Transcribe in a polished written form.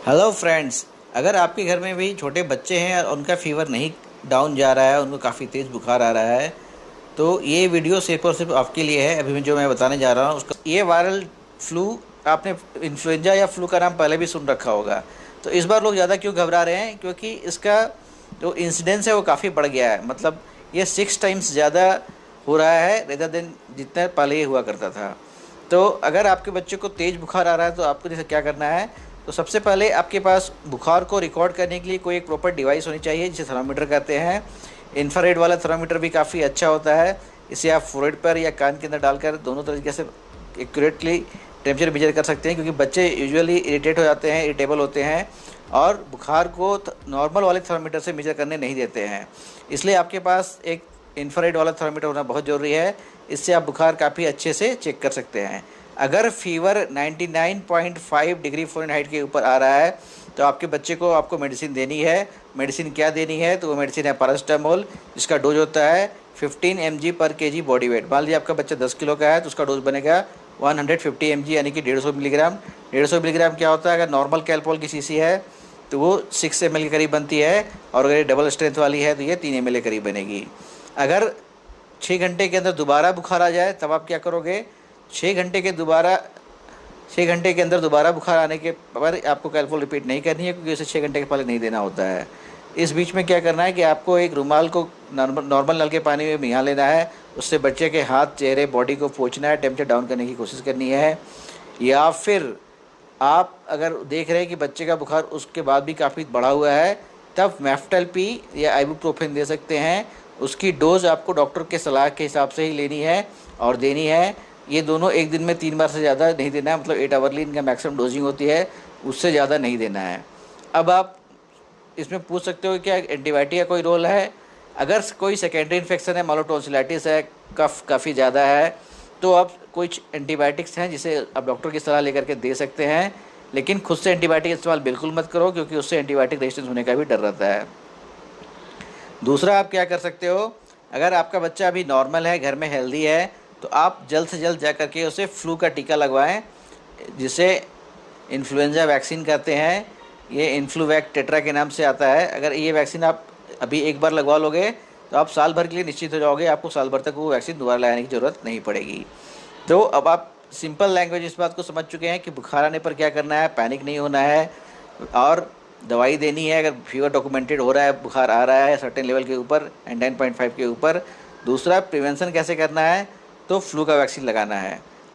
Hello friends. अगर आपके घर में भी छोटे बच्चे हैं और उनका फीवर नहीं डाउन जा रहा है, उनको काफ़ी तेज़ बुखार आ रहा है, तो ये वीडियो सिर्फ और सिर्फ आपके लिए है। अभी जो मैं बताने जा रहा हूँ उसका ये वायरल फ्लू, आपने इन्फ्लुएंजा या फ्लू का नाम पहले भी सुन रखा होगा। तो इस बार लोग ज़्यादा क्यों घबरा रहे हैं? क्योंकि इसका जो इंसिडेंस है वो काफ़ी बढ़ गया है। मतलब ये 6 टाइम्स ज़्यादा हो रहा है रेदर देन जितना पहले ये हुआ करता था। तो अगर आपके बच्चे को तेज़ बुखार आ रहा है तो आपको जैसे क्या करना है, तो सबसे पहले आपके पास बुखार को रिकॉर्ड करने के लिए कोई एक प्रॉपर डिवाइस होनी चाहिए जिसे थर्मामीटर कहते हैं। इंफ्रारेड वाला थर्मामीटर भी काफ़ी अच्छा होता है। इसे आप फोrehead पर या कान के अंदर डालकर दोनों तरीके से एक्यूरेटली टेम्परेचर मेजर कर सकते हैं, क्योंकि बच्चे यूजुअली इरिटेट हो जाते हैं, इरिटेबल होते हैं और बुखार को नॉर्मल वाले थर्मामीटर से मेजर करने नहीं देते हैं। इसलिए आपके पास एक इंफ्रारेड वाला थर्मामीटर होना बहुत ज़रूरी है। इससे आप बुखार काफ़ी अच्छे से चेक कर सकते हैं। अगर फीवर 99.5 डिग्री फ़ारेनहाइट के ऊपर आ रहा है तो आपके बच्चे को आपको मेडिसिन देनी है। मेडिसिन क्या देनी है? तो वो मेडिसिन है पैरासिटामोल, जिसका डोज होता है 15 mg पर केजी बॉडी वेट। मान लीजिए आपका बच्चा 10 किलो का है तो उसका डोज बनेगा 150 mg, यानी कि 150 मिलीग्राम। 150 मिलीग्राम क्या होता है? अगर नॉर्मल कैलपोल की शीशी है तो वो 6 ml के करीब बनती है, और अगर ये डबल स्ट्रेंथ वाली है तो ये 3 ml के करीब बनेगी। अगर 6 घंटे के अंदर दोबारा बुखार आ जाए तब आप क्या करोगे? 6 घंटे के दोबारा 6 घंटे के अंदर दोबारा बुखार आने के पर आपको कैलपोल रिपीट नहीं करनी है, क्योंकि उसे 6 घंटे के पहले नहीं देना होता है। इस बीच में क्या करना है कि आपको एक रुमाल को नॉर्मल नल के पानी में भिगा लेना है। उससे बच्चे के हाथ, चेहरे, बॉडी को पोंछना है, टेम्परेचर डाउन करने की कोशिश करनी है। या फिर आप अगर देख रहे हैं कि बच्चे का बुखार उसके बाद भी काफ़ी बढ़ा हुआ है, तब मेफ्टल पी या आइबुप्रोफेन दे सकते हैं। उसकी डोज़ आपको डॉक्टर के सलाह के हिसाब से ही लेनी है और देनी है। ये दोनों एक दिन में 3 बार से ज़्यादा नहीं देना है, मतलब 8 आवरली इनका मैक्सिमम डोजिंग होती है, उससे ज़्यादा नहीं देना है। अब आप इसमें पूछ सकते हो कि क्या एंटीबायोटिक का कोई रोल है? अगर कोई सेकेंडरी इन्फेक्शन है, मान लो टॉन्सिलाइटिस है, कफ काफ़ी ज़्यादा है, तो आप कुछ एंटीबायोटिक्स हैं जिसे आप डॉक्टर की सलाह लेकर के दे सकते हैं। लेकिन खुद से एंटीबायोटिक इस्तेमाल बिल्कुल मत करो, क्योंकि उससे एंटीबायोटिक रेजिस्टेंस होने का भी डर रहता है। दूसरा आप क्या कर सकते हो, अगर आपका बच्चा अभी नॉर्मल है, घर में हेल्दी है, तो आप जल्द से जल्द जा कर के उसे फ्लू का टीका लगवाएं, जिसे इन्फ्लुएंजा वैक्सीन कहते हैं। ये इन्फ्लूवैक टेट्रा के नाम से आता है। अगर ये वैक्सीन आप अभी एक बार लगवा लोगे तो आप साल भर के लिए निश्चित हो जाओगे, आपको साल भर तक वो वैक्सीन दोबारा लगाने की ज़रूरत नहीं पड़ेगी। तो अब आप सिंपल लैंग्वेज इस बात को समझ चुके हैं कि बुखार आने पर क्या करना है, पैनिक नहीं होना है और दवाई देनी है। अगर फीवर डॉक्यूमेंटेड हो रहा है, बुखार आ रहा है सर्टेन लेवल के ऊपर, 9.5 के ऊपर। दूसरा, प्रिवेंशन कैसे करना है, तो फ्लू का वैक्सीन लगाना है।